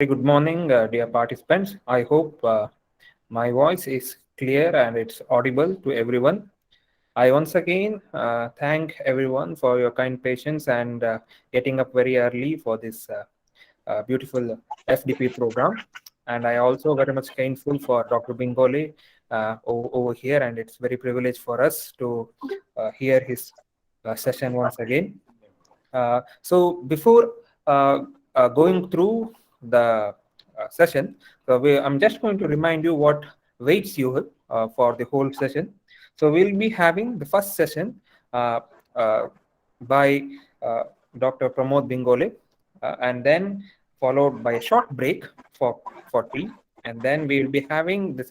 Good morning, dear participants. I hope my voice is clear and it's audible to everyone. I once again thank everyone for your kind patience and getting up very early for this beautiful FDP program. And I also very much thankful for Dr. Bingole over here, and it's very privileged for us to hear his session once again. So before going through the session, I'm just going to remind you what waits you for the whole session. So we'll be having the first session uh, uh, by uh, Dr. Pramod Bingole, and then followed by a short break for tea. And then we will be having the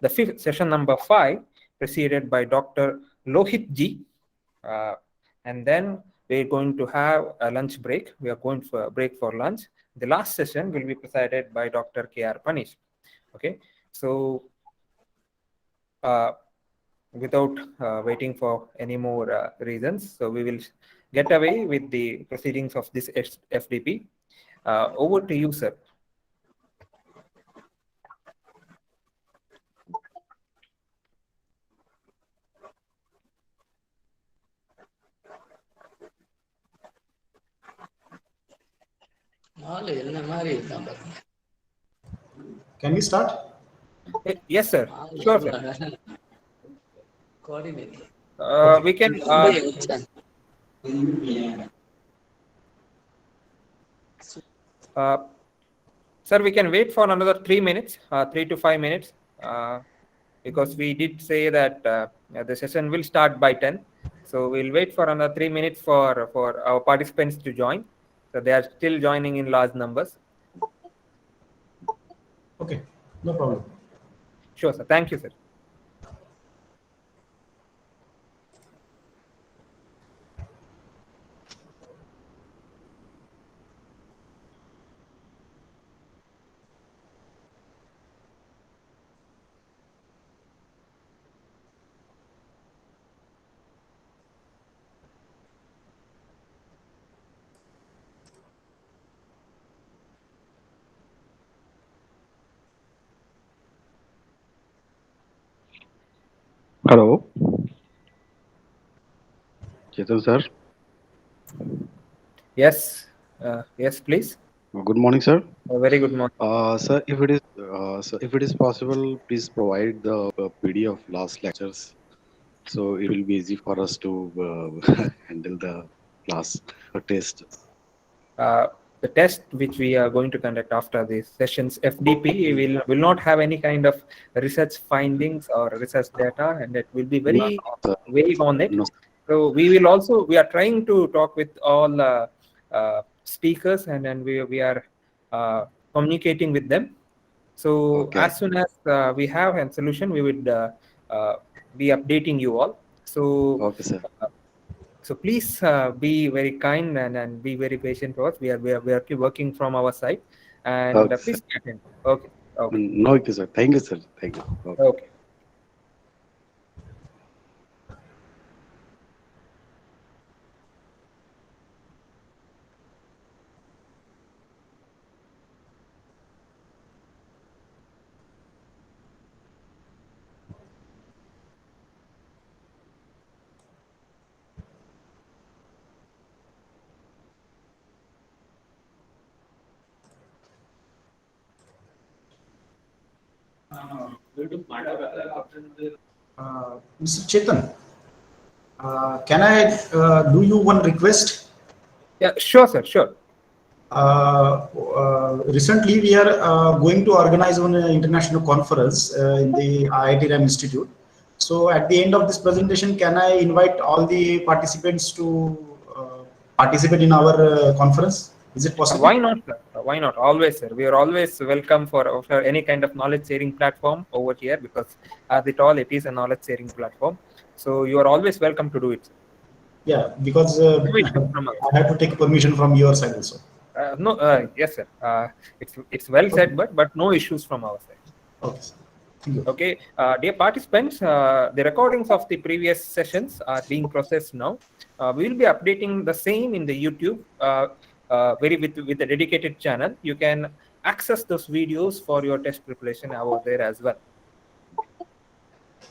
fifth session number 5, preceded by Dr. Lohit Ji, uh, and then we're going to have a lunch break. We are going for a break for lunch. The last session will be presided by Dr. K.R. Panish. Okay, so uh, without waiting for any more reasons, so we will get away with the proceedings of this FDP. Over to you, sir. Can we start? Yes, sir. Sure, sir. We can. Sir, we can wait for another 3 minutes, 3 to 5 minutes, because we did say that the session will start by 10. So we'll wait for another 3 minutes for our participants to join. So they are still joining in large numbers. Okay, no problem. Sure, sir. Thank you, sir. Hello. Chetan sir. Yes. Yes, please. Good morning, sir. Very good morning. Sir, if it is possible, please provide the PDF of last lectures, so it will be easy for us to handle the class or test. The test which we are going to conduct after the sessions FDP will not have any kind of research findings or research data, and it will be No, very sir. vague on it. No. So we are trying to talk with all speakers, and then we are communicating with them. So Okay. as soon as we have a solution, we would be updating you all. So Okay, sir. so please be very kind and be very patient for us. We are working from our side, and Okay, sir. please attend. Okay. Okay. No, okay, sir. Thank you, sir. Thank you. Okay. Okay. Mr. Chetan, can I do you one request? Yeah. Sure, sir. Sure. Recently, we are going to organize one international conference in the IIT RAM Institute. So, at the end of this presentation, can I invite all the participants to participate in our conference? Is it possible? Why not, sir? Why not? Always, sir. We are always welcome for any kind of knowledge sharing platform over here, because as it is a knowledge sharing platform. So you are always welcome to do it, sir. Yeah, because No issues from our I have to take permission from your side also. no, yes, sir. It's well said, but no issues from our side. Okay, sir. Thank you. Okay, dear participants, the recordings of the previous sessions are being processed now. We will be updating the same in the YouTube, with a dedicated channel. You can access those videos for your test preparation over there as well.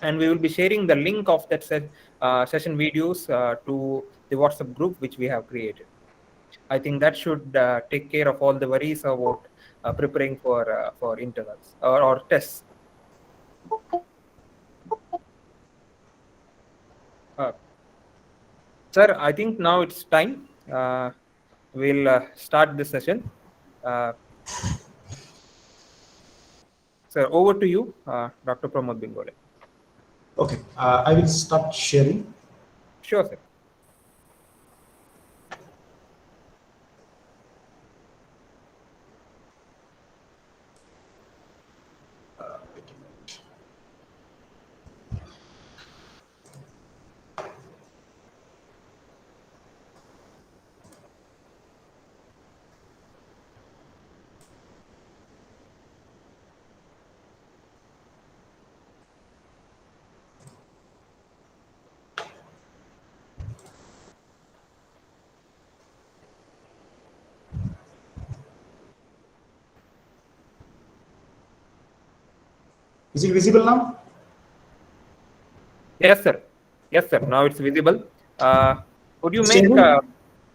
And we will be sharing the link of that session videos to the WhatsApp group which we have created. I think that should take care of all the worries about preparing for internals or tests. Uh, Sir, I think now it's time. We'll start this session. Uh, Sir, over to you, Dr. Pramod Bingole. Okay, I will start sharing. Sure, sir. Wait a minute. Is it visible now? Yes, sir. Yes, sir. Now it's visible. Would you make Stable?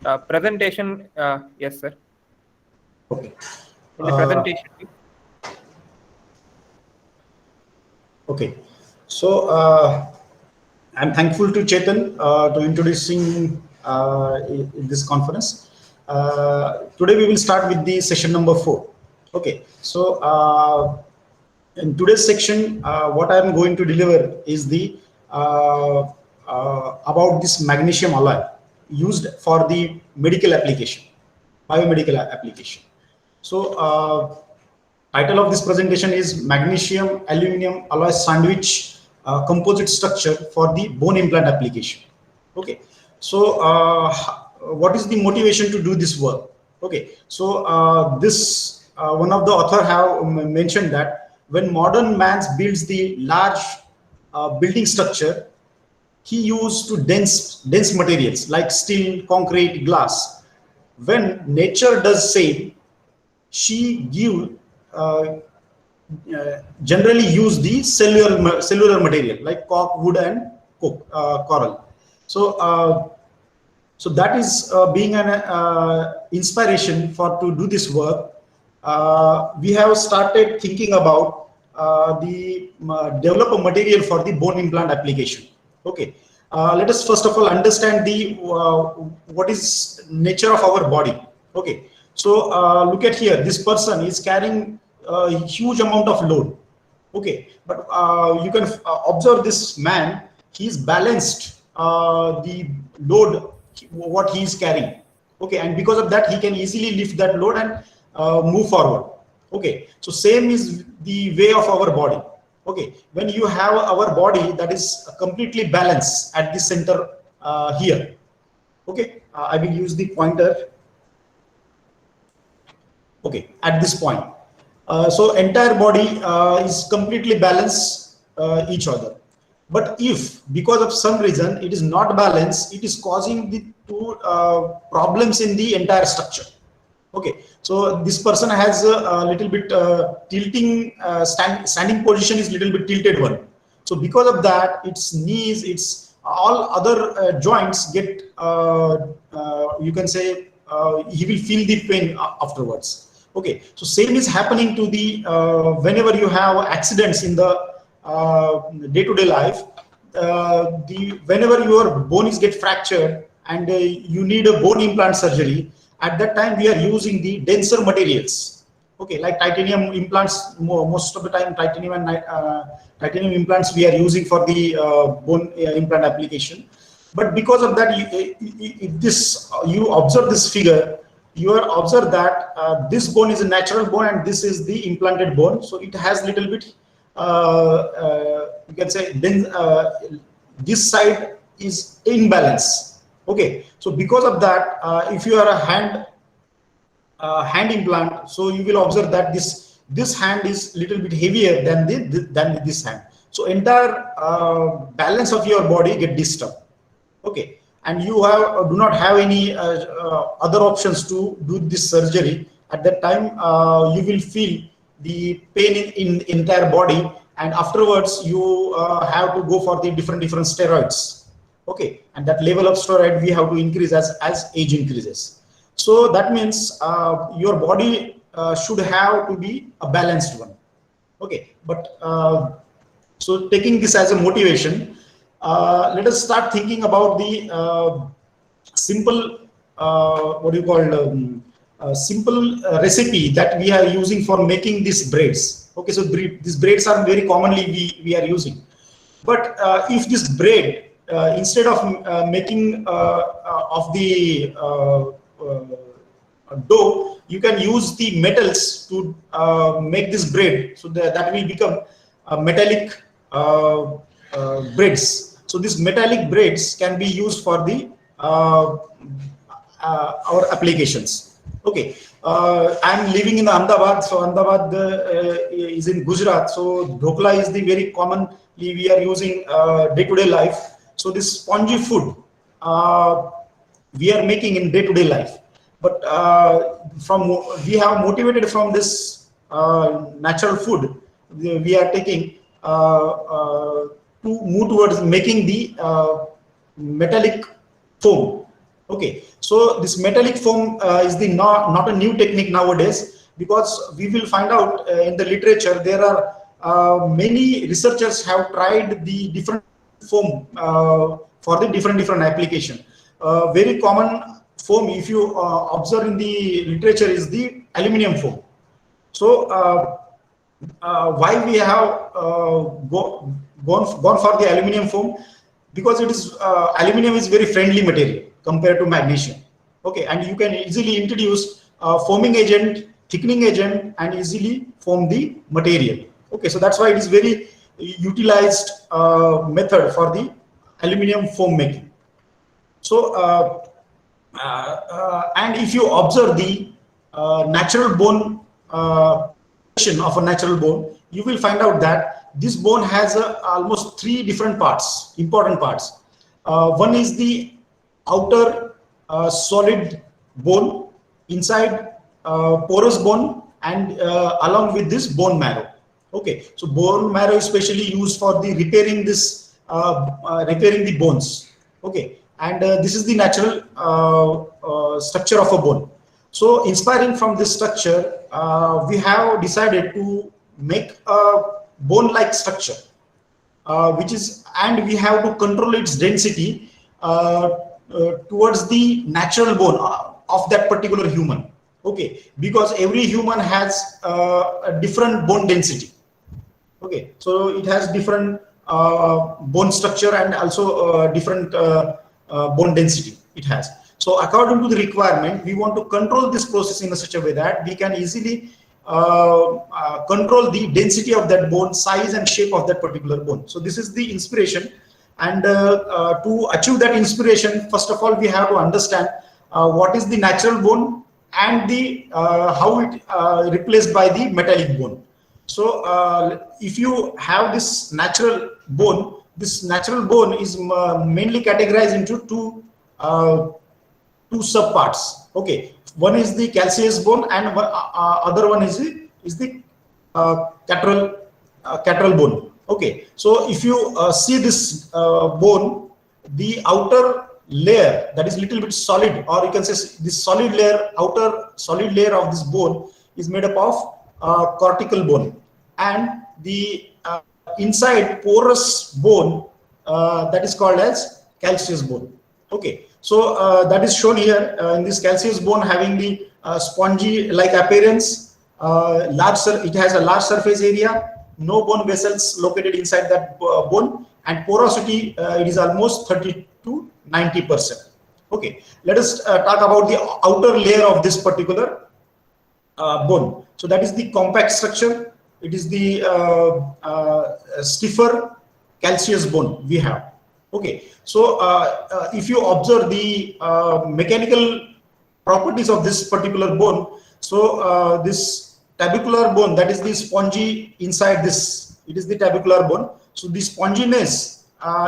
a presentation? Yes, sir. Okay. In the presentation. Okay. So I'm thankful to Chetan to introducing in this conference. Today we will start with the session number 4. Okay. So in today's section, what I am going to deliver is the about this magnesium alloy used for the medical application, biomedical application. So title of this presentation is Magnesium Aluminum Alloy Sandwich Composite Structure for the Bone Implant Application. Okay, so what is the motivation to do this work? Okay, so this one of the author have mentioned that when modern man builds the large building structure, he used to dense materials like steel, concrete, glass. When nature does same, she give generally use the cellular material like cork, wood, and coral. So so that is being an inspiration for to do this work. We have started thinking about the develop a material for the bone implant application. Okay, let us first of all understand the what is nature of our body. Okay, so look at here. This person is carrying a huge amount of load. Okay, but you can observe this man. He's balanced the load what he is carrying. Okay, and because of that he can easily lift that load and move forward. Okay, so same is the way of our body. Okay, when you have our body that is completely balanced at the center here. Okay, I will use the pointer. Okay, at this point. So entire body is completely balanced each other. But if because of some reason it is not balanced, it is causing the two problems in the entire structure. Okay, so this person has a little bit tilting standing position is little bit tilted one. So because of that, its knees, its all other joints get you can say he will feel the pain afterwards. Okay, so same is happening to the whenever you have accidents in the day-to-day life. The whenever your bone is get fractured and you need a bone implant surgery, at that time we are using the denser materials. Okay, like titanium implants. Most of the time titanium and titanium implants we are using for the bone implant application. But because of that, you observe this figure, you are observe that this bone is a natural bone and this is the implanted bone. So it has little bit you can say then this side is imbalance. Okay, so because of that, if you are a hand implant, so you will observe that this hand is little bit heavier than this hand. So entire balance of your body get disturbed. Okay, and you have do not have any other options to do this surgery. At that time, you will feel the pain in entire body, and afterwards you have to go for the different steroids. Okay, and that level of steroid we have to increase as age increases. So that means your body should have to be a balanced one. Okay, but so taking this as a motivation, let us start thinking about the simple what do you call simple recipe that we are using for making these breads. Okay, so these breads are very commonly we are using. But if this bread, instead of making of the dough, you can use the metals to make this bread, so that will become metallic breads. So these metallic breads can be used for the our applications. Okay, I'm living in Ahmedabad, so Ahmedabad is in Gujarat. So dhokla is the very commonly we are using day-to-day life. So this spongy food we are making in day-to-day life. But from we have motivated from this natural food we are taking to move towards making the metallic foam. Okay, so this metallic foam is the not a new technique nowadays, because we will find out in the literature there are many researchers have tried the different foam for the different application. Very common foam, if you observe in the literature, is the aluminum foam. So why we have gone for the aluminum foam? Because it is aluminum is very friendly material compared to magnesium. Okay, and you can easily introduce foaming agent, thickening agent, and easily foam the material. Okay, so that's why it is very utilized method for the aluminum foam making. So and if you observe the natural bone of a natural bone, you will find out that this bone has almost three different parts, important parts. One is the outer solid bone, inside porous bone, and along with this bone marrow. Okay, so bone marrow is specially used for the repairing this repairing the bones. Okay, and this is the natural structure of a bone. So inspiring from this structure, we have decided to make a bone-like structure, which is, and we have to control its density towards the natural bone of that particular human. Okay, because every human has a different bone density. Okay, so it has different bone structure and also different bone density it has. So according to the requirement, we want to control this process in such a way that we can easily control the density of that bone, size and shape of that particular bone. So this is the inspiration, and to achieve that inspiration, first of all we have to understand what is the natural bone and the how it replaced by the metallic bone. So if you have this natural bone is mainly categorized into two subparts. Okay, one is the calcareous bone, and other one is the lateral bone. Okay, so if you see this bone, the outer layer, that is little bit solid, or you can say this solid layer, outer solid layer of this bone is made up of cortical bone, and the inside porous bone that is called as calcareous bone. Okay, so that is shown here in this calcareous bone, having the spongy like appearance, it has a large surface area, no bone vessels located inside that bone, and porosity it is almost 30 to 90%. Okay, let us talk about the outer layer of this particular bone. So that is the compact structure. It is the stiffer calcareous bone we have. Okay, so if you observe the mechanical properties of this particular bone, so this tabular bone, that is the spongy inside this, it is the tabular bone. So the sponginess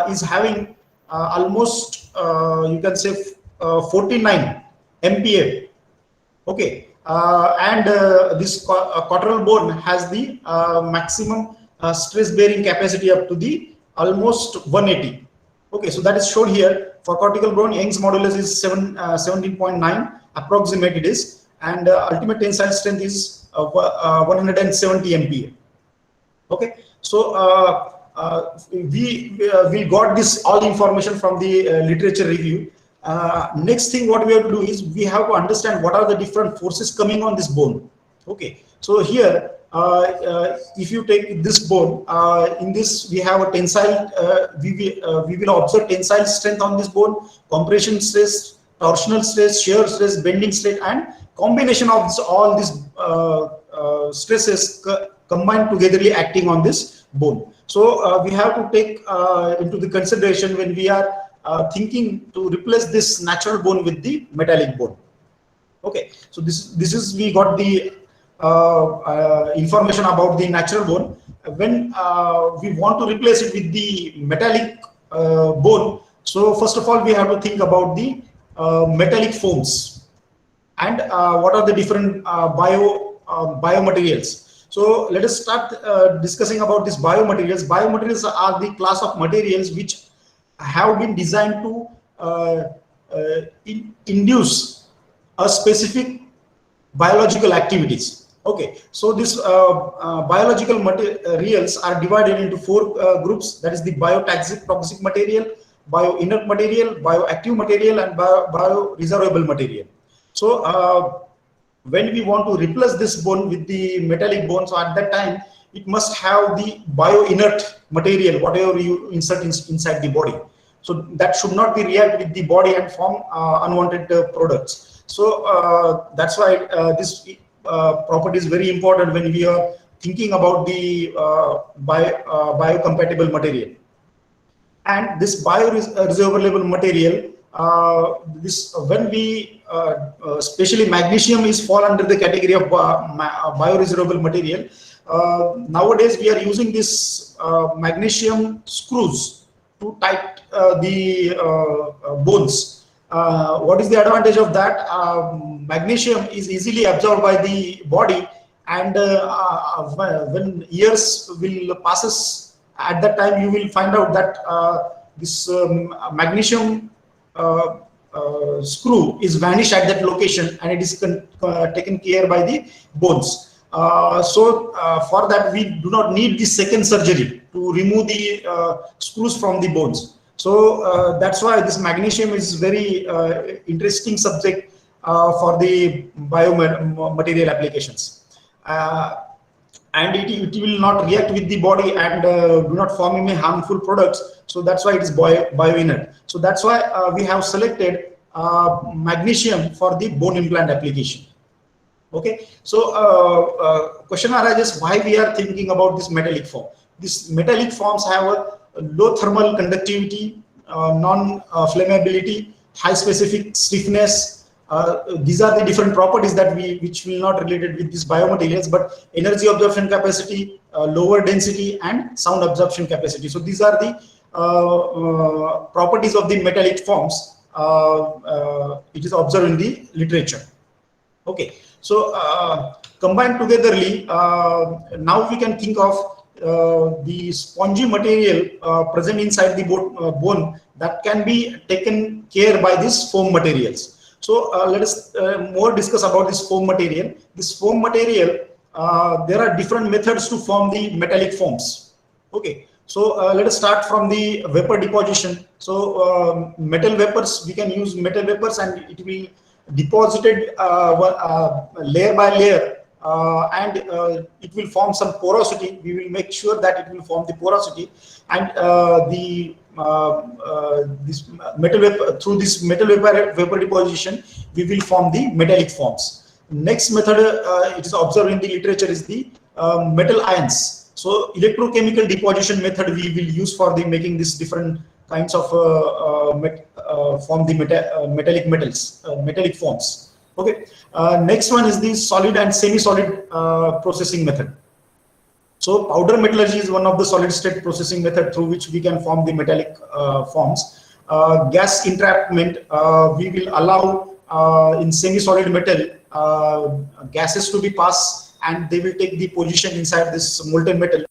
is having almost you can say 49 MPa. Okay, and this coronal bone has the maximum stress bearing capacity up to the almost 180. Okay, so that is shown here. For cortical bone, Young's modulus is 17.9 approximate it is, and ultimate tensile strength is 170 MPa. Okay, so we got this all information from the literature review. Next thing what we have to do is we have to understand what are the different forces coming on this bone. Okay, so here if you take this bone, in this we have a tensile, we will observe tensile strength on this bone, compression stress, torsional stress, shear stress, bending stress, and combination of this, all these stresses combined togetherly acting on this bone. So we have to take into the consideration when we are thinking to replace this natural bone with the metallic bone. Okay, so this is we got the information about the natural bone. When we want to replace it with the metallic bone, so first of all we have to think about the metallic foams and what are the different biomaterials. So let us start discussing about these biomaterials. Biomaterials are the class of materials which have been designed to induce a specific biological activities. Okay, so these biological materials are divided into four groups. That is the biotoxic material, bioinert material, bioactive material, and bioresorbable material. So when we want to replace this bone with the metallic bone, so at that time it must have the bioinert material, whatever you insert inside the body. So that should not be react with the body and form unwanted products. So that's why this property is very important when we are thinking about the biocompatible material. And this bioresorbable material, this when we especially magnesium is fall under the category of bioresorbable material. Nowadays we are using this magnesium screws to tight the bones. What is the advantage of that? Magnesium is easily absorbed by the body, and when years will passes, at that time you will find out that this magnesium screw is vanished at that location, and it is taken care by the bones. So for that we do not need the second surgery to remove the screws from the bones. So that's why this magnesium is very interesting subject for the biomaterial applications. And it will not react with the body and do not form any harmful products. So that's why it is bioinert. So that's why we have selected magnesium for the bone implant application. Okay, so question arises why we are thinking about this metallic form. These metallic forms have a low thermal conductivity, non-flammability, high specific stiffness. These are the different properties that which will not related with these biomaterials, but energy absorption capacity, lower density, and sound absorption capacity. So these are the properties of the metallic forms. It is observed in the literature. Okay, so combined togetherly, now we can think of the spongy material present inside the bone that can be taken care by these foam materials. So let us more discuss about this foam material. This foam material, there are different methods to form the metallic foams. Okay, so let us start from the vapor deposition. So metal vapors, we can use metal vapors, and it will deposited layer by layer, and it will form some porosity. We will make sure that it will form the porosity, and this metal vapor, through this metal vapor deposition, we will form the metallic forms. Next method it is observed in the literature is the metal ions. So electrochemical deposition method we will use for the making this different kinds of form the metallic metals, metallic forms. Okay. Next one is the solid and semi-solid processing method. So powder metallurgy is one of the solid state processing method through which we can form the metallic forms. Gas entrapment we will allow in semi-solid metal gases to be passed, and they will take the position inside this molten metal.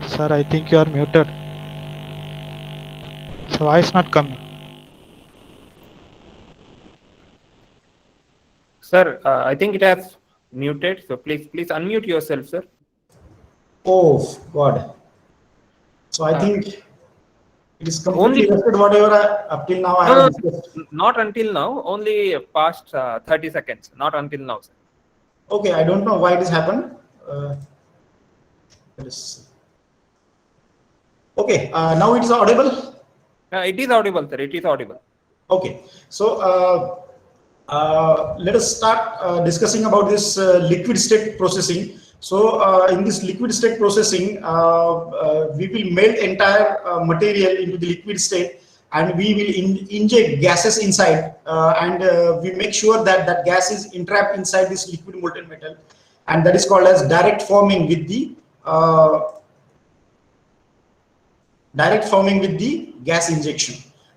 Sir, I think you are muted. So why is not coming? Sir, I think it has muted. So please unmute yourself, sir. Oh God! So I Uh, think it is Only completely rested. Whatever up till now I no, have no, discussed. not until now. Only past 30 seconds. Not until now, sir. Okay, I don't know why it has happened. Let us see. Okay, now it is audible. It is audible, sir. It is audible. Okay, so let us start discussing about this liquid state processing. So in this liquid state processing, we will melt entire material into the liquid state, and we will inject gases inside, and we make sure that that gas is entrapped inside this liquid molten metal, and that is called as direct forming with the gas injection.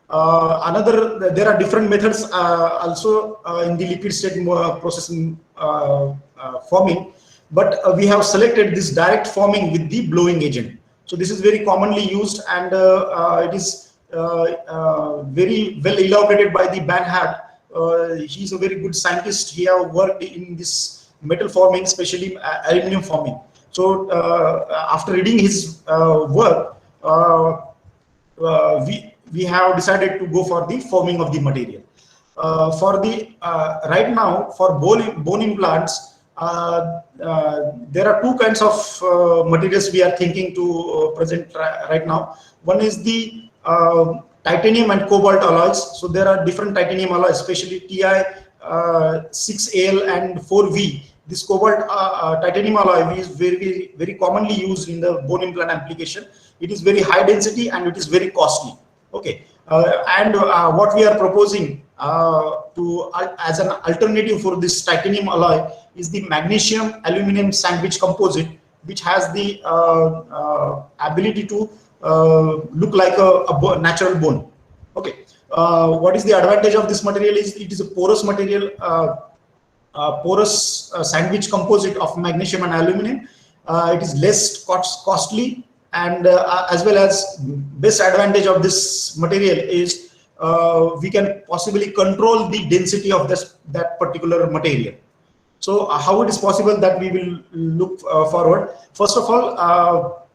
There are different methods also in the liquid state processing forming, but we have selected this direct forming with the blowing agent. So this is very commonly used, and it is very well elaborated by the Banhart. He's a very good scientist. He have worked in this metal forming, especially aluminum forming. So after reading his work, we have decided to go for the forming of the material. For the right now, for bone implants, there are two kinds of materials we are thinking to present right now. One is the titanium and cobalt alloys. So there are different titanium alloys, especially Ti 6Al and 4V. This cobalt titanium alloy is very commonly used in the bone implant application. It is very high density and it is very costly. Okay, and what we are proposing as an alternative for this titanium alloy is the magnesium aluminum sandwich composite, which has the ability to look like a natural bone. Okay, what is the advantage of this material? Is it is a porous material, porous sandwich composite of magnesium and aluminum. It is less costly, and as well as best advantage of this material is we can possibly control the density of that particular material. So how it is possible that we will look forward? First of all,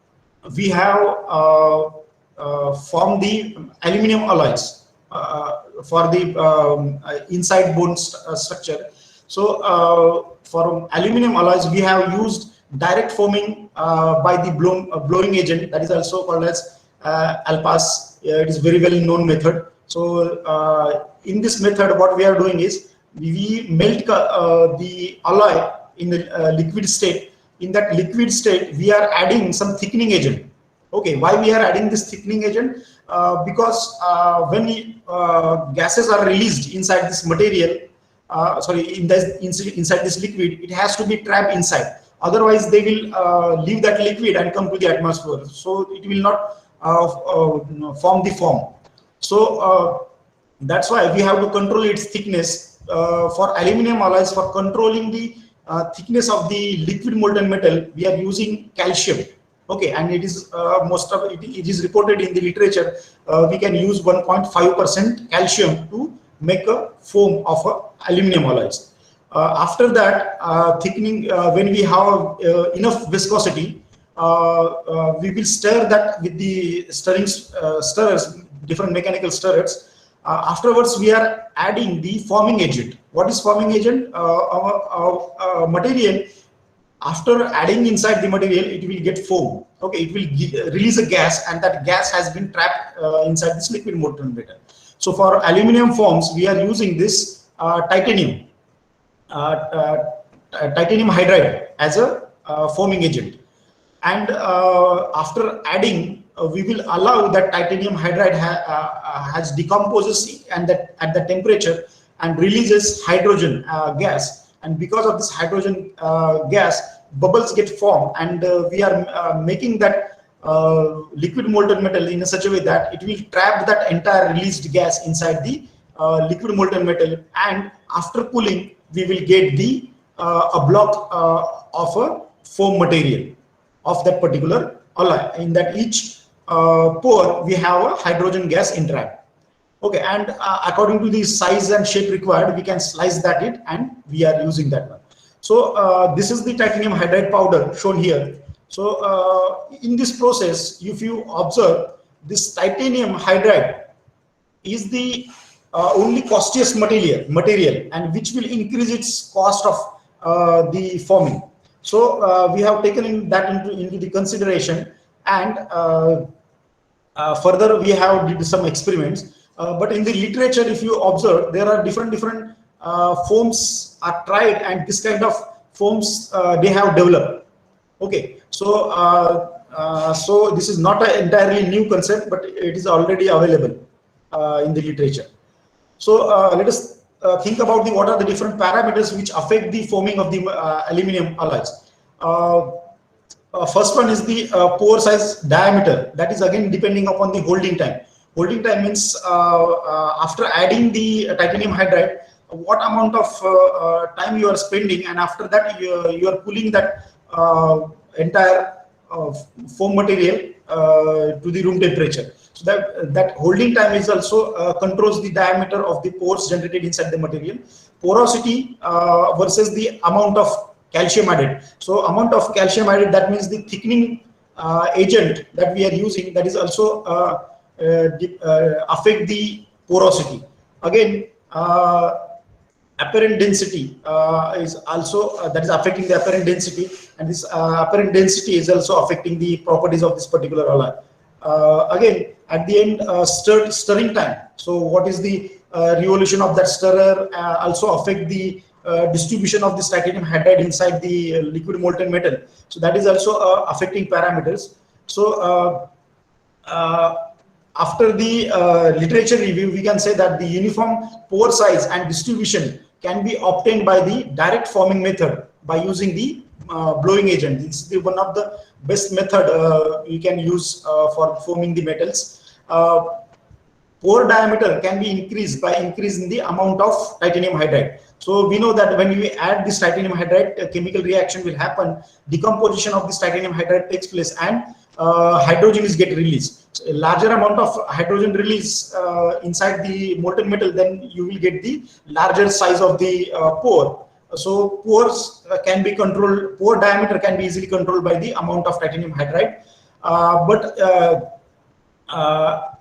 we have formed the aluminum alloys for the inside bone structure. So for aluminum alloys, we have used direct forming by the blowing agent, that is also called as ALPAS. It is very well known method. So in this method, what we are doing is we melt the alloy in the liquid state. In that liquid state, we are adding some thickening agent. Okay, why we are adding this thickening agent? Because when gases are released inside this material, inside this liquid, it has to be trapped inside. Otherwise, they will leave that liquid and come to the atmosphere. So it will not form the foam. So that's why we have to control its thickness. For aluminum alloys, for controlling the thickness of the liquid molten metal, we are using calcium. Okay, and it is it is reported in the literature. We can use 1.5% calcium to make a foam of aluminum alloys. After that, thickening, when we have enough viscosity, we will stir that with the stirrers, different mechanical stirrers. Afterwards, we are adding the forming agent. What is forming agent? Material, after adding inside the material, it will get foam. Okay, it will release a gas, and that gas has been trapped inside this liquid molten metal. So for aluminum forms, we are using this titanium hydride as a foaming agent. And after adding, we will allow that titanium hydride has decomposes and that at the temperature and releases hydrogen gas. And because of this hydrogen gas, bubbles get formed, and we are making that liquid molten metal in such a way that it will trap that entire released gas inside the liquid molten metal, and after cooling we will get the a block of a foam material of that particular alloy. In that each pore we have a hydrogen gas entrapped. Okay, and according to the size and shape required, we can slice that it, and we are using that one. So this is the titanium hydride powder shown here. So in this process, if you observe, this titanium hydride is the only costliest material, and which will increase its cost of the forming. So we have taken that into the consideration, and further we have did some experiments. But in the literature, if you observe, there are different foams are tried, and this kind of foams they have developed. Okay, so so this is not an entirely new concept, but it is already available in the literature. So let us think about what are the different parameters which affect the foaming of the aluminum alloys. First one is the pore size diameter. That is again depending upon the holding time. Holding time means after adding the titanium hydride, what amount of time you are spending, and after that you are cooling that entire foam material to the room temperature. So that holding time is also controls the diameter of the pores generated inside the material. Porosity versus the amount of calcium added. So amount of calcium added, that means the thickening agent that we are using, that is also affect the porosity. Again, apparent density is also that is affecting the apparent density, and this apparent density is also affecting the properties of this particular alloy. Again, at the end, stirring time. So what is the revolution of that stirrer also affect the distribution of this titanium hydride inside the liquid molten metal. So that is also affecting parameters. So after the literature review, we can say that the uniform pore size and distribution can be obtained by the direct forming method by using the blowing agent. It's one of the best method you can use for forming the metals. Pore diameter can be increased by increasing the amount of titanium hydride. So we know that when we add this titanium hydride, a chemical reaction will happen, decomposition of this titanium hydride takes place, and hydrogen is get released. So a larger amount of hydrogen release inside the molten metal, then you will get the larger size of the pore. So pores can be controlled, pore diameter can be easily controlled by the amount of titanium hydride.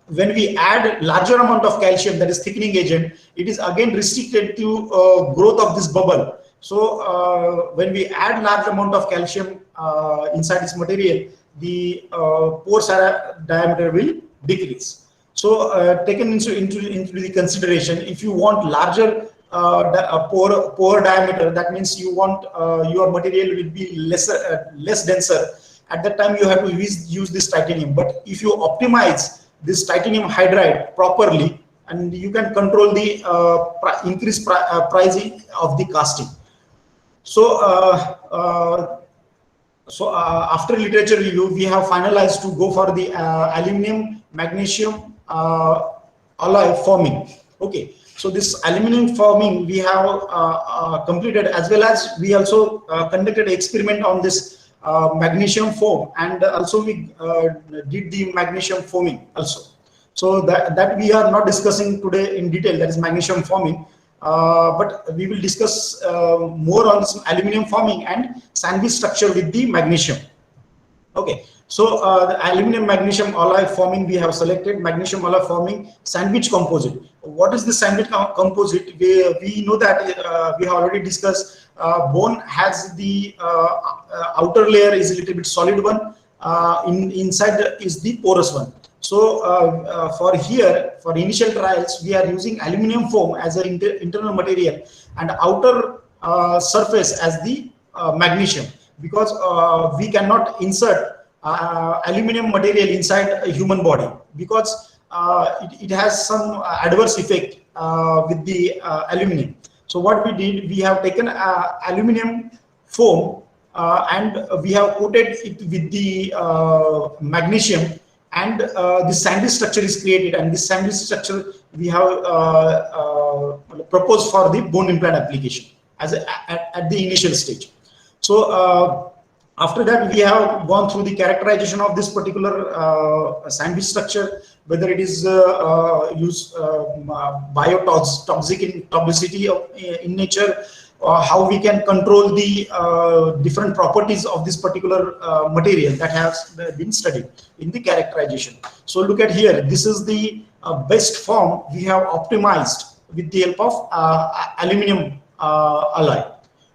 When we add larger amount of calcium, that is thickening agent, it is again restricted to growth of this bubble. So when we add large amount of calcium inside this material, the pore diameter will decrease. So taken into the consideration, if you want larger pore diameter, that means you want your material will be less denser. At that time you have to use this titanium. But if you optimize this titanium hydride properly, and you can control the increased pricing of the casting. So after literature review, we have finalized to go for the aluminum magnesium alloy forming. Okay, so this aluminum forming we have completed, as well as we also conducted an experiment on this magnesium foam, and also we did the magnesium foaming also. So that we are not discussing today in detail, that is magnesium forming, but we will discuss more on this aluminum forming and sandwich structure with the magnesium. Okay, so the aluminum magnesium alloy forming we have selected, magnesium alloy forming sandwich composite. What is the sandwich composite? We know that we have already discussed. Bone has the outer layer is a little bit solid one, inside is the porous one. So for initial trials, we are using aluminum foam as an internal material, and outer surface as the magnesium. because we cannot insert aluminum material inside a human body, because it has some adverse effect with the aluminum. So what we did, we have taken aluminum foam and we have coated it with the magnesium, and this sandwich structure is created, and this sandwich structure we have proposed for the bone implant application as at the initial stage. So after that, we have gone through the characterization of this particular sandwich structure, whether it is biotoxic in toxicity in nature, how we can control the different properties of this particular material that has been studied in the characterization. So look at here, this is the best form we have optimized with the help of aluminum alloy.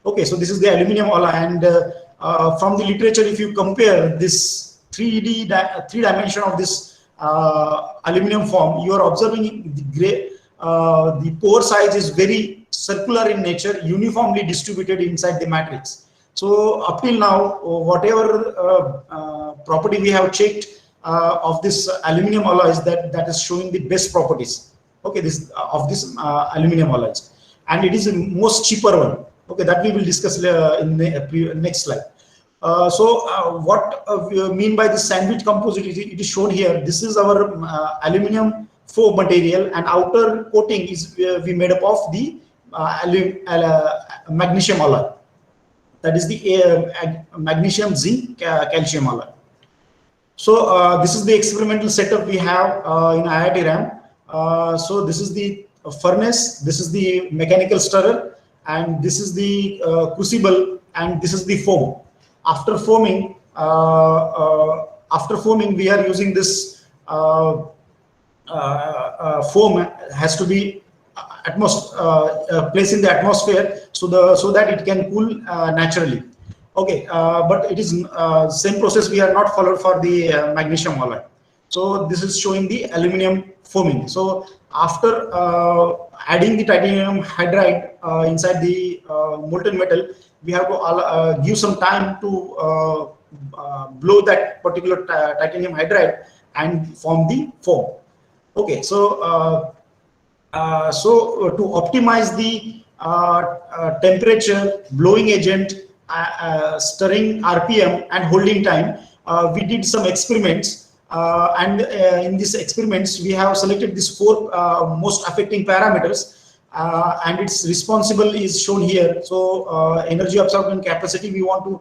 Okay, so this is the aluminum alloy, and from the literature, if you compare this 3D three dimension of this aluminum form, you are observing the gray. The pore size is very circular in nature, uniformly distributed inside the matrix. So up till now, whatever property we have checked of this aluminum alloys, that is showing the best properties. Okay, this of this aluminum alloys, and it is the most cheaper one. Okay, that we will discuss in the next slide. What we mean by the sandwich composite, it is shown here. This is our aluminum foam material, and outer coating is we made up of the magnesium alloy. That is the magnesium zinc calcium alloy. So this is the experimental setup we have in IIT RAM. So this is the furnace, this is the mechanical stirrer, and this is the crucible, and this is the foam. After foaming, we are using this foam has to be placed in the atmosphere, so that it can cool naturally. Okay, but it is same process we are not followed for the magnesium alloy. So this is showing the aluminum foaming. So after adding the titanium hydride inside the molten metal, we have to give some time to blow that particular titanium hydride and form the foam. Okay, so to optimize the temperature, blowing agent, stirring RPM, and holding time, we did some experiments, and in these experiments we have selected these 4 most affecting parameters, and its responsible is shown here. So energy absorption capacity we want to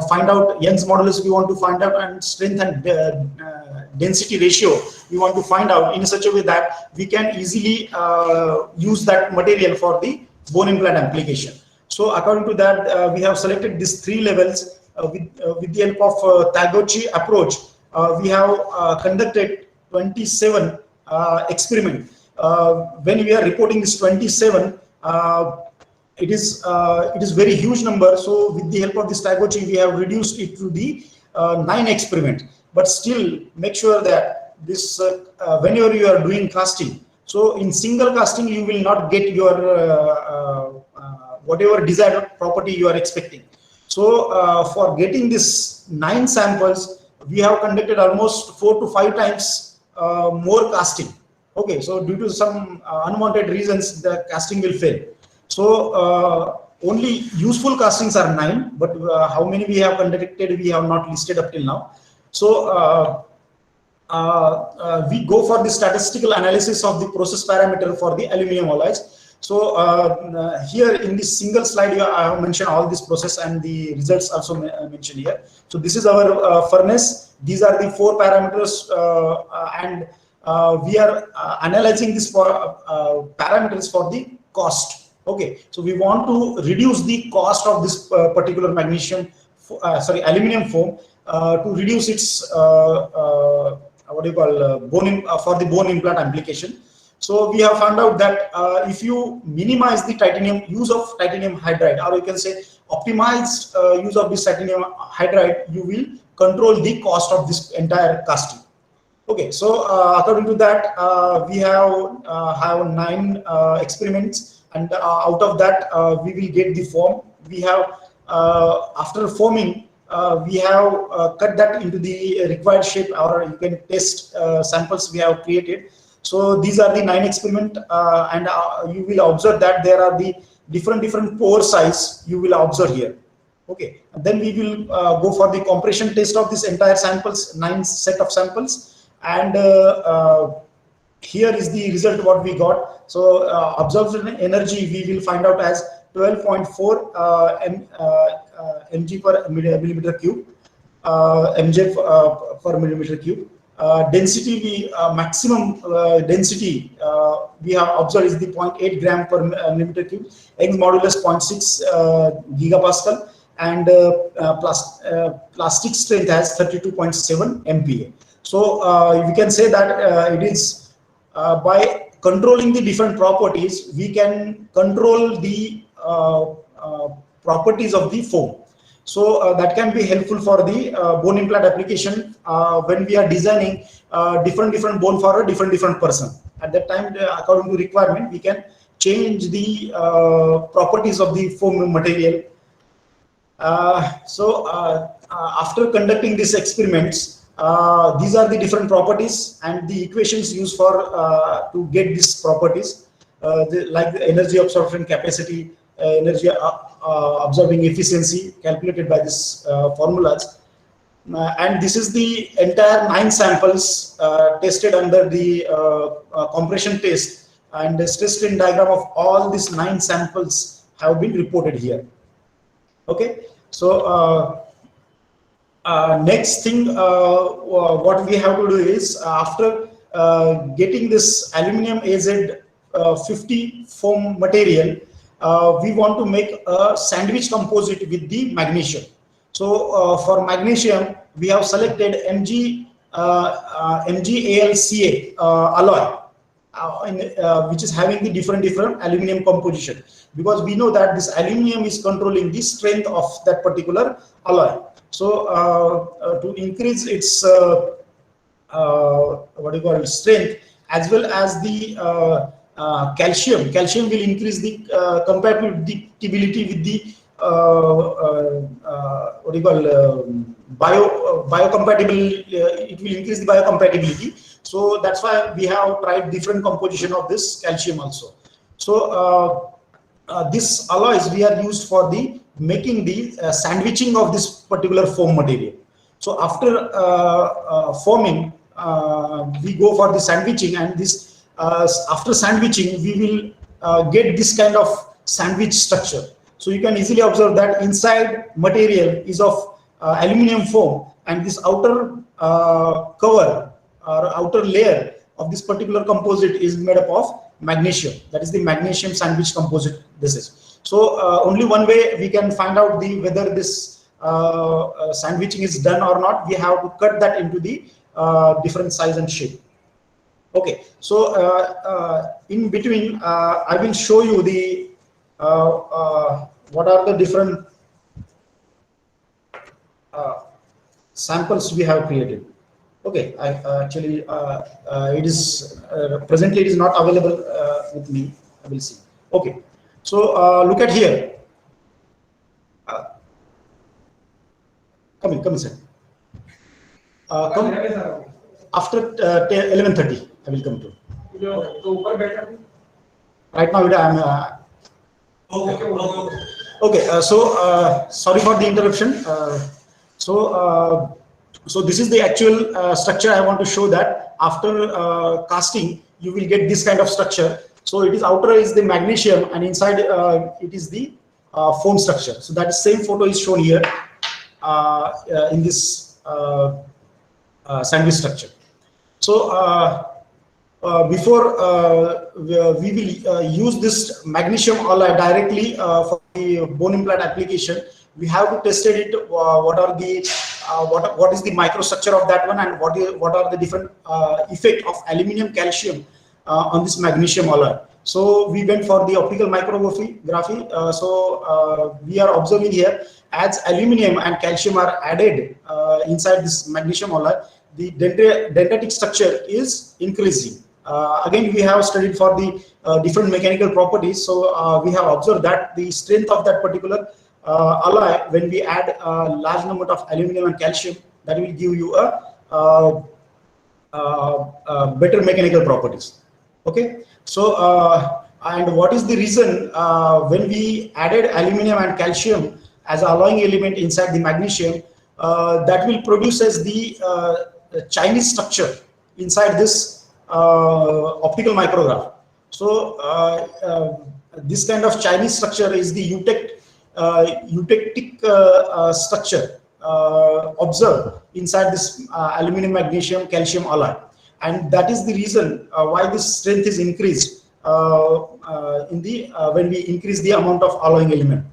find out, Young's modulus we want to find out, and strength and density ratio we want to find out in such a way that we can easily use that material for the bone implant application. So according to that, we have selected these 3 levels with the help of Taguchi approach. We have conducted 27 experiment. When we are reporting this 27, it is very huge number. So with the help of this Taguchi, we have reduced it to the 9 experiment. But still, make sure that this whenever you are doing casting, so in single casting you will not get your whatever desired property you are expecting. So for getting this 9 samples, we have conducted almost 4 to 5 times more casting. Okay, so due to some unwanted reasons, the casting will fail. So only useful castings are 9, but how many we have conducted, we have not listed up till now. So we go for the statistical analysis of the process parameter for the aluminum alloys. So here in this single slide, I have mentioned all this process, and the results also mentioned here. So this is our furnace. These are the 4 parameters, and we are analyzing these parameters for the cost. Okay, so we want to reduce the cost of this particular aluminum foam to reduce its what do you call for the bone implant application. So we have found out that if you minimize the use of titanium hydride, or you can say optimized use of this titanium hydride, you will control the cost of this entire casting. Okay, so according to that, we have 9 experiments, and out of that we will get the form. We have after forming, we have cut that into the required shape, or you can test samples we have created. So these are the 9 experiment, and you will observe that there are the different pore size you will observe here. Okay, and then we will go for the compression test of this entire samples, 9 set of samples, and here is the result what we got. So absorption energy we will find out as 12.4 mg per millimeter cube, mj per millimeter cube. Density, we maximum density we have observed is the 0.8 gram per millimeter cube. Young's modulus 0.6 gigapascal, and plastic strength has 32.7 MPa. So we can say that it is by controlling the different properties, we can control the properties of the foam. So that can be helpful for the bone implant application when we are designing different bone for a different person. At that time, according to requirement, we can change the properties of the foam material. After conducting these experiments, these are the different properties and the equations used for to get these properties, like the energy absorption capacity, energy absorbing efficiency calculated by this formulas. And this is the entire 9 samples tested under the compression test, and the stress strain diagram of all these 9 samples have been reported here. Okay, so next thing what we have to do is, after getting this aluminum AZ 50 foam material, we want to make a sandwich composite with the magnesium. So for magnesium, we have selected MgAlCa alloy, which is having the different aluminum composition, because we know that this aluminum is controlling the strength of that particular alloy. So to increase its what do you call it, strength, as well as the calcium will increase the compatibility with the what do you call biocompatible, it will increase the biocompatibility. So that's why we have tried different composition of this calcium also. So this alloys we are used for the making the sandwiching of this particular foam material. So after forming, we go for the sandwiching, and this after sandwiching we will get this kind of sandwich structure. So you can easily observe that inside material is of aluminum foam, and this outer cover or outer layer of this particular composite is made up of magnesium. That is the magnesium sandwich composite this is. So only one way we can find out the whether this sandwiching is done or not, we have to cut that into the different size and shape. Okay, so in between I will show you the what are the different samples we have created. Okay, I actually it is presently it is not available with me. I will see. Okay, so look at here. Come in, sir. Come after 11:30. I will come to. Right now, I am. Okay. So sorry for the interruption. So this is the actual structure. I want to show that after casting, you will get this kind of structure. So it is outer is the magnesium, and inside it is the foam structure. So that same photo is shown here in this sandwich structure. So before we will use this magnesium alloy directly for the bone implant application, we have to test it. What are the what is the microstructure of that one, and what are the different effect of aluminum calcium on this magnesium alloy. So we went for the optical micrography. So we are observing here, as aluminum and calcium are added inside this magnesium alloy, the dendritic structure is increasing. Again, we have studied for the different mechanical properties. So we have observed that the strength of that particular alloy, when we add a large number of aluminum and calcium, that will give you a better mechanical properties. Okay, so and what is the reason when we added aluminum and calcium as alloying element inside the magnesium, that will produce as the Chinese structure inside this optical micrograph. So this kind of Chinese structure is the eutectic structure observed inside this aluminum, magnesium, calcium alloy, and that is the reason why this strength is increased in the when we increase the amount of alloying element.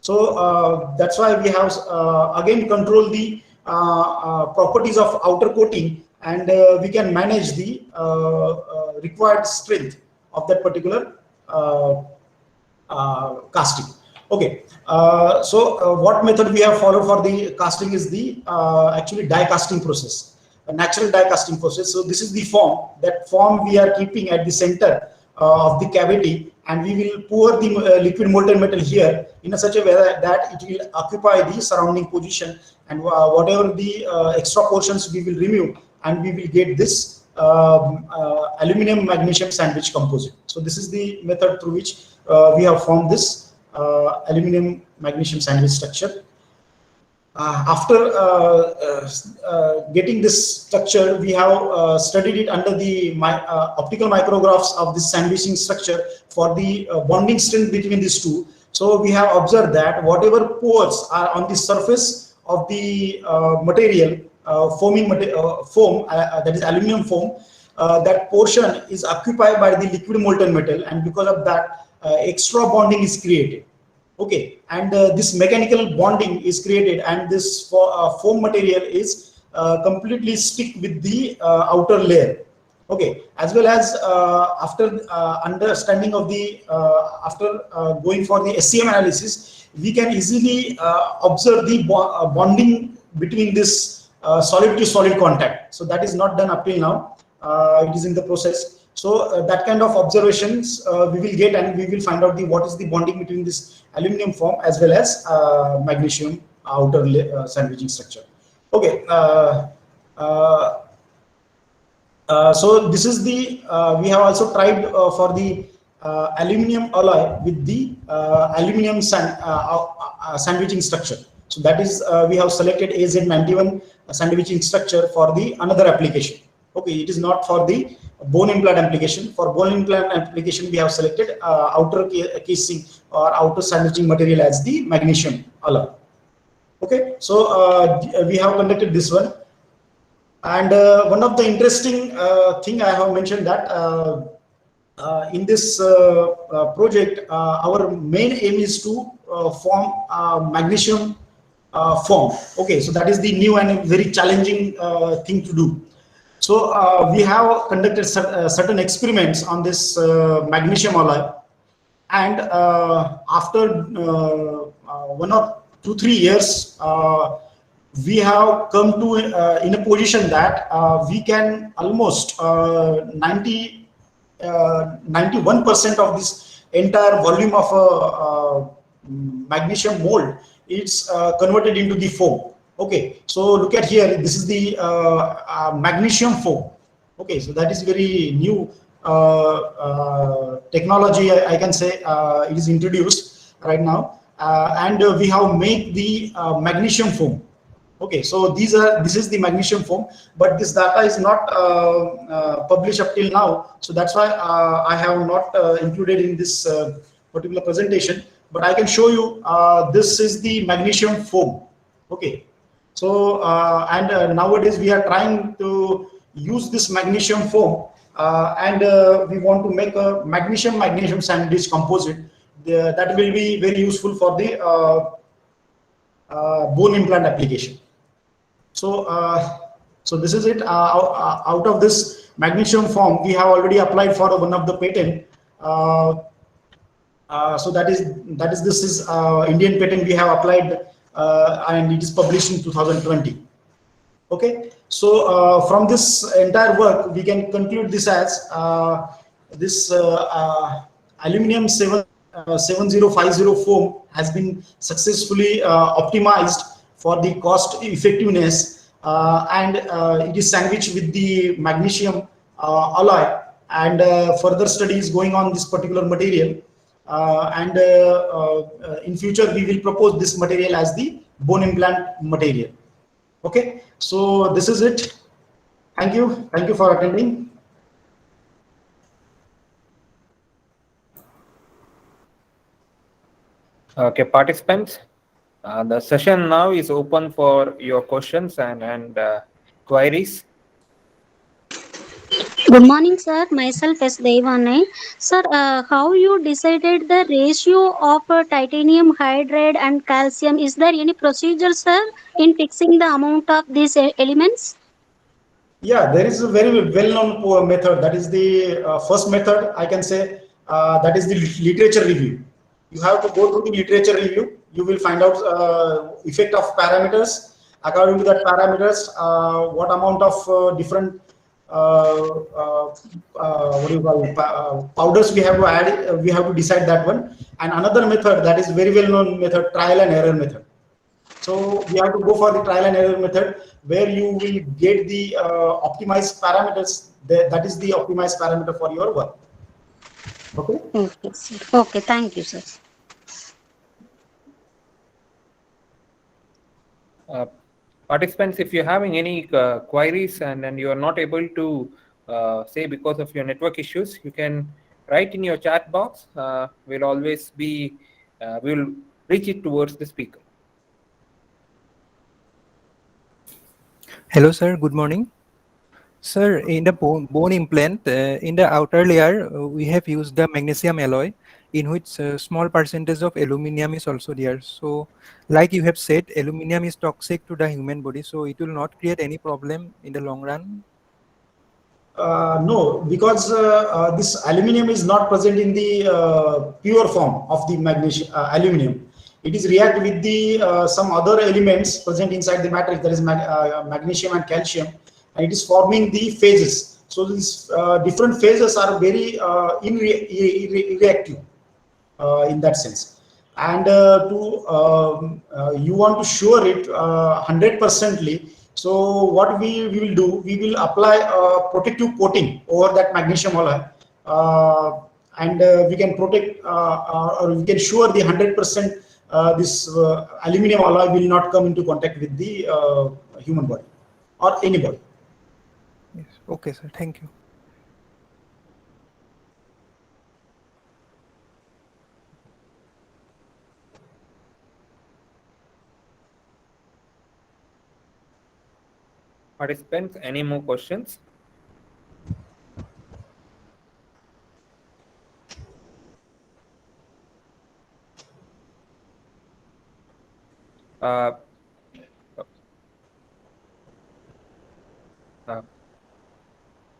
So that's why we have again control the properties of outer coating, and we can manage the required strength of that particular casting. Okay, what method we have followed for the casting is the actually die casting process, a natural die casting process. So this is the form. That form we are keeping at the center of the cavity, and we will pour the liquid molten metal here in a such a way that it will occupy the surrounding position, and whatever the extra portions we will remove, and we will get this aluminum magnesium sandwich composite. So this is the method through which we have formed this aluminum magnesium sandwich structure. After getting this structure, we have studied it under the optical micrographs of this sandwiching structure for the bonding strength between these two. So we have observed that whatever pores are on the surface of the material, foam, that is aluminum foam, that portion is occupied by the liquid molten metal, and because of that extra bonding is created. Okay, and this mechanical bonding is created, and this foam material is completely stick with the outer layer. Okay, as well as after understanding of the after going for the SCM analysis, we can easily observe the bonding between this solid to solid contact. So that is not done up till now. It is in the process. So that kind of observations we will get, and we will find out what is the bonding between this aluminum foam as well as magnesium outer sandwiching structure. Okay, so this is the we have also tried for the aluminum alloy with the aluminum sandwiching structure. So that is we have selected AZ91 sandwiching structure for the another application. Okay, it is not for the bone implant application. For bone implant application, we have selected outer casing or outer sandwiching material as the magnesium alloy. Okay, so we have conducted this one, and one of the interesting thing I have mentioned that in this project, our main aim is to form magnesium foam. Okay, so that is the new and very challenging thing to do. So we have conducted certain experiments on this magnesium alloy, and after 1 or 2-3 years, we have come to in a position that we can almost 91% of this entire volume of a magnesium mold is converted into the foam. Okay, so look at here, this is the magnesium foam. Okay, so that is very new technology, I can say. It is introduced right now, and we have made the magnesium foam. Okay, so this is the magnesium foam, but this data is not published up till now, so that's why I have not included in this particular presentation, but I can show you this is the magnesium foam. Okay, so and nowadays we are trying to use this magnesium foam, and we want to make a magnesium sandwich composite that will be very useful for the bone implant application. So so this is it. Out of this magnesium foam, we have already applied for one of the patent. So that is this is Indian patent we have applied, and it is published in 2020. Okay, so from this entire work, we can conclude this as this aluminum 7 7050 foam has been successfully optimized for the cost effectiveness, and it is sandwiched with the magnesium alloy, and further studies going on this particular material, and in future we will propose this material as the bone implant material. Okay, so this is it. Thank you for attending. Okay, participants, the session now is open for your questions and queries. Good morning, sir. Myself is Devane. Sir, how you decided the ratio of titanium hydride and calcium? Is there any procedure, sir, in fixing the amount of these elements? Yeah, there is a very well-known method. That is the first method, I can say, that is the literature review. You have to go through the literature review. You will find out effect of parameters. According to that parameters, what amount of different what do you call powders we have to add. We have to decide that one. And another method that is very well-known method, trial and error method. So we have to go for the trial and error method, where you will get the optimized parameters. That is the optimized parameter for your work. Okay. Okay, sir. Okay, thank you, sir. Participants, if you're having any queries and you are not able to say because of your network issues, you can write in your chat box. We'll always be, we'll reach it towards the speaker. Hello, sir. Good morning. Sir, in the bone implant, in the outer layer, we have used the magnesium alloy, in which small percentage of aluminum is also there. So, like you have said, aluminum is toxic to the human body, so it will not create any problem in the long run. No, because this aluminum is not present in the pure form of the magnesium aluminum. It is react with the some other elements present inside the matrix. That is magnesium and calcium, and it is forming the phases. So these different phases are very reactive in that sense. And you want to sure it 100%ly. So what we will do, we will apply a protective coating over that magnesium alloy, and we can protect or we can sure the 100% this aluminum alloy will not come into contact with the human body or anybody. Yes. Okay, sir. Thank you. Participants, any more questions?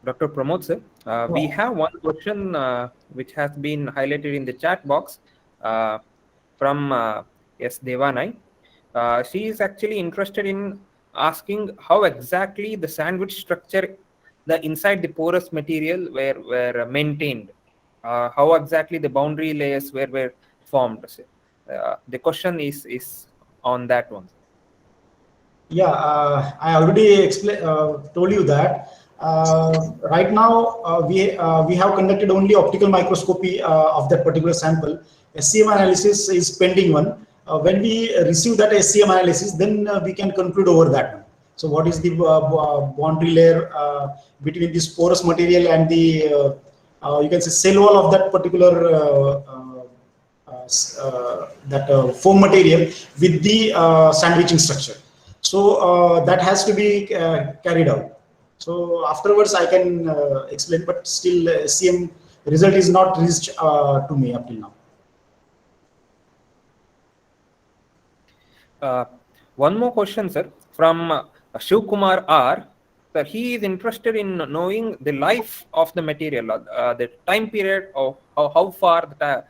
Dr. Pramod sir, we have one question which has been highlighted in the chat box from S. Devanai. She is actually interested in asking how exactly the sandwich structure the inside the porous material were maintained. How exactly the boundary layers were formed. The question is on that one. Yeah, I already told you that right now we have conducted only optical microscopy of that particular sample. SCM analysis is pending one. When we receive that SCM analysis, then we can conclude over that one. So what is the boundary layer between this porous material and the you can say cell wall of that particular foam material with the sandwiching structure. So that has to be carried out. So afterwards I can explain, but still CM result is not reached to me up till now. One more question, sir, from Shiv Kumar R. Sir, he is interested in knowing the life of the material, the time period of how far the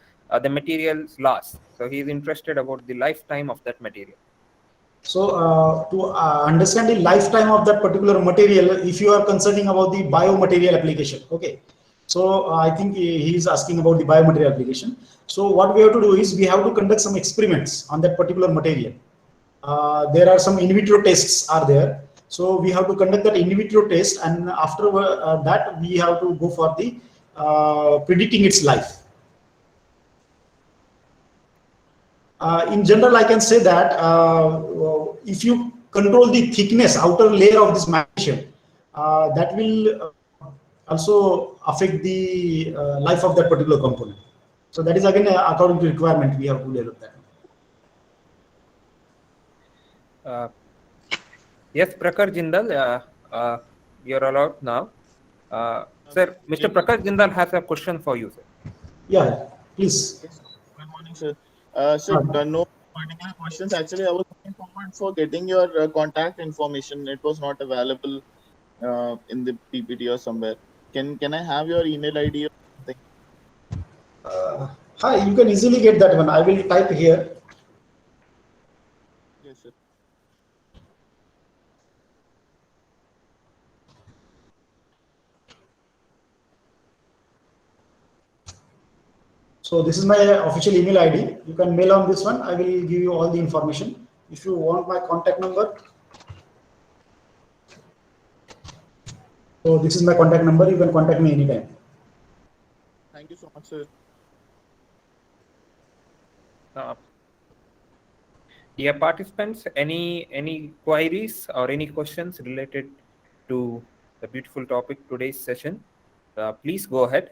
materials last. So he is interested about the lifetime of that material. So to understand the lifetime of that particular material, if you are concerning about the biomaterial application, okay. So I think he is asking about the biomaterial application. So what we have to do is we have to conduct some experiments on that particular material. There are some in vitro tests are there. So we have to conduct that in vitro test, and after that we have to go for the predicting its life. In general, I can say that if you control the thickness, outer layer of this magnesium, that will also affect the life of that particular component. So that is again according to requirement we have to develop that. Yes, Prakhar Jindal, you're allowed now. Sir, Mr. Prakhar Jindal has a question for you, sir. Yeah, please. Yes, good morning, sir. Sir, no particular questions. Actually, I was looking forward for getting your contact information. It was not available in the PPT or somewhere. Can I have your email ID or something? Hi, you can easily get that one. I will type here. Yes, sir. So this is my official email ID. You can mail on this one. I will give you all the information. If you want my contact number, so this is my contact number. You can contact me anytime. Thank you so much, sir. Dear participants, any queries or any questions related to the beautiful topic today's session? Please go ahead.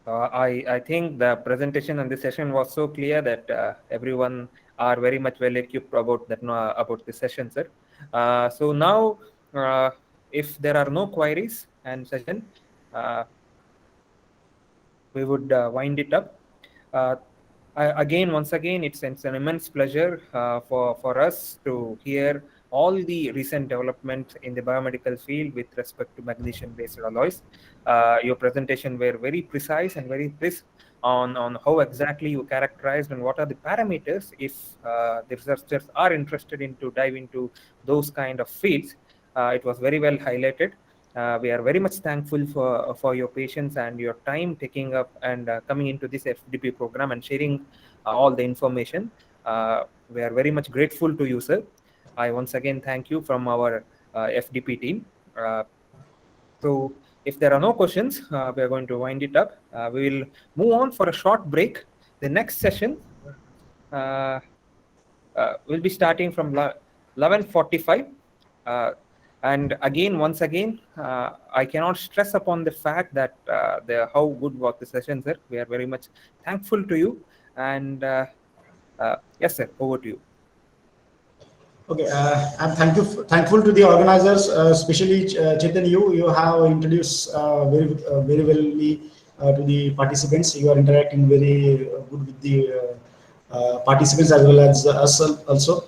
I think the presentation and the session was so clear that everyone are very much well equipped about that about the session, sir. So now, if there are no queries and session, we would wind it up. Once again, it's an immense pleasure for us to hear all the recent developments in the biomedical field with respect to magnesium-based alloys. Your presentation were very precise and very crisp on how exactly you characterized and what are the parameters if the researchers are interested into dive into those kind of fields. It was very well highlighted. We are very much thankful for your patience and your time taking up and coming into this FDP program and sharing all the information. We are very much grateful to you, sir. I once again thank you from our FDP team. So if there are no questions, we are going to wind it up. We will move on for a short break. The next session will be starting from 11:45. And again, once again, I cannot stress upon the fact that how good was the session, sir. We are very much thankful to you. And yes, sir, over to you. Okay, I'm thankful to the organizers, especially Chetan. You have introduced very well to the participants. You are interacting very good with the participants as well as us also.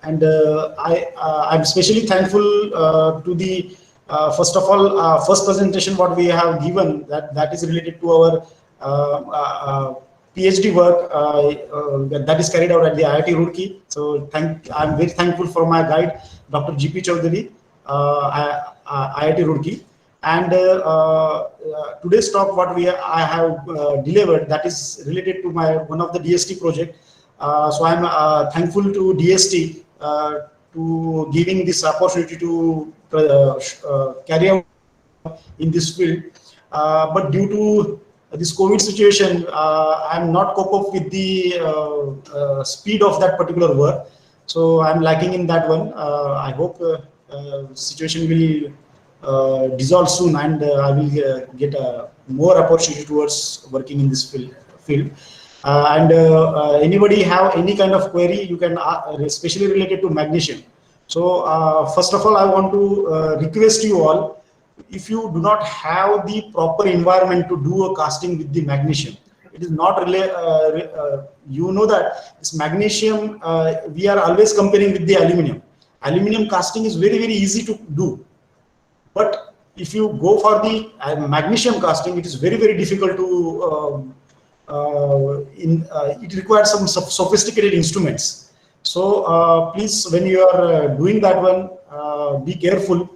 I'm especially thankful to the first of all first presentation what we have given that is related to our PhD work that is carried out at the IIT Roorkee. So I'm very thankful for my guide, Dr. GP Chaudhary, IIT Roorkee. And today's talk, what I have delivered, that is related to my one of the DST project. So I'm thankful to DST to giving this opportunity to carry out in this field. But due to this COVID situation, I'm not cope up with the speed of that particular work. So I'm lacking in that one. I hope situation will dissolve soon, and I will get more opportunity towards working in this field. Anybody have any kind of query, you can especially related to magnesium. So first of all, I want to request you all, if you do not have the proper environment to do a casting with the magnesium, it is not really you know that this magnesium we are always comparing with the aluminum. Aluminum casting is very, very easy to do. But if you go for the magnesium casting, it is very, very difficult to it requires some sophisticated instruments. So please, when you are doing that one, be careful.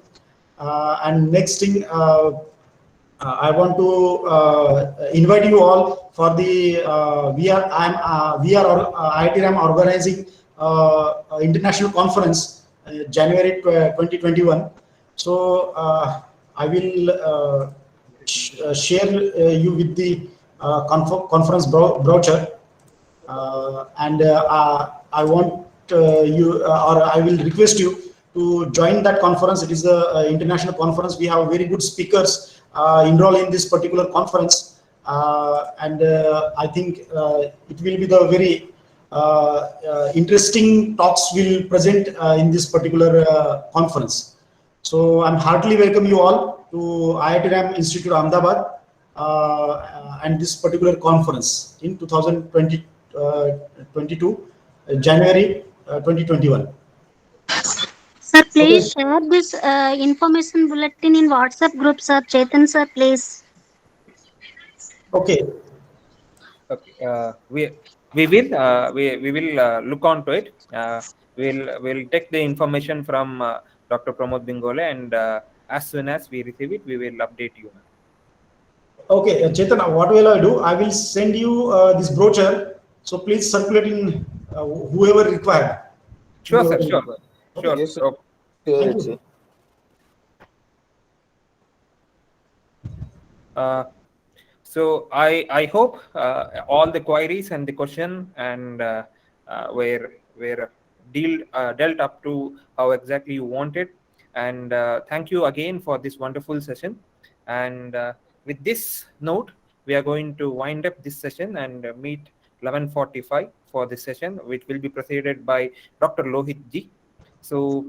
And next thing, I want to invite you all for the IIT RAM organizing international conference January 2021. So I will share you with the conference brochure, and I want you, or I will request you to join that conference. It is a international conference. We have very good speakers enroll in this particular conference, and I think it will be the very interesting talks will present in this particular conference. So I'm heartily welcome you all to IIT RAM Institute Ahmedabad and this particular conference in 2022 January 2021. Sir, please Okay. share this information bulletin in WhatsApp group, sir. Chetan, sir, please. Okay. Okay. We will look on to it. We'll take the information from Dr. Pramod Bingole, and as soon as we receive it, we will update you. Okay, Chetan, what will I do? I will send you this brochure. So please circulate in whoever required. Sure, sir. Whoever Sure. required. Sure. Okay. Yes, sir. Okay. Sure, Thank it's you. So I hope all the queries and the question and were dealt up to how exactly you wanted. And thank you again for this wonderful session. And with this note, we are going to wind up this session and meet 11:45 for this session, which will be preceded by Dr. Lohit Ji. So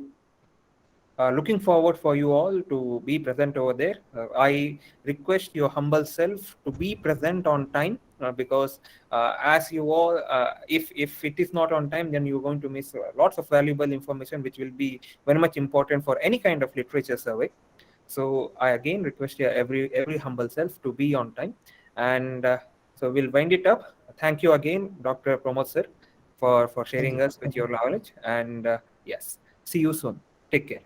looking forward for you all to be present over there. I request your humble self to be present on time, because as you all, if it is not on time, then you're going to miss lots of valuable information, which will be very much important for any kind of literature survey. So I again request your every humble self to be on time, and so we'll wind it up. Thank you again, Dr. Pramod sir, for Thank sharing you. us with your knowledge, and yes, see you soon. Take care.